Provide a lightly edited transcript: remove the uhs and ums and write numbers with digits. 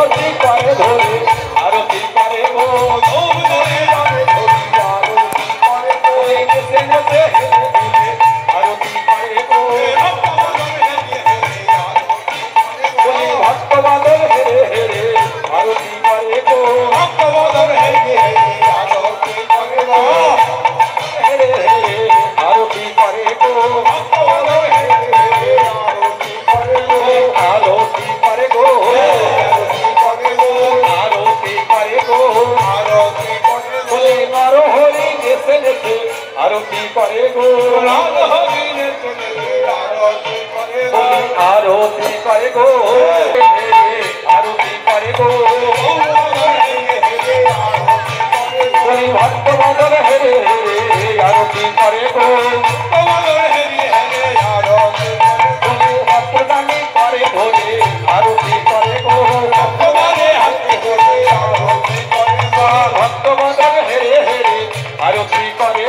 আরতি করে ধরে আরতি করে গো ধূপ ধরে ধরে ধরি আরতি করে গো নেচে নেচে হেলে হেলে আরতি করে গো ভক্ত বাদল হেরে হেরে আরতি করে গো ভক্ত বাদল হেরে হেরে আরতি করে গো হেরে হেরে আরতি করে গো ভক্ত বাদল হেরে হেরে আরতি করে গো আরতি করে গো আরতি করে গো আরতি করে গো আরতি করে গো নর হরি নেচে নেচে আরতি করে গো নর হরি নেচে নেচে আরতি করে গো আরতি করে গো আরতি করে গো ভক্ত বাদল হেরে হেরে আরতি করে গো ভক্তদানি করে ধরে আরতি করে গো ভক্ত বাদল হেরে হেরে আরতি করে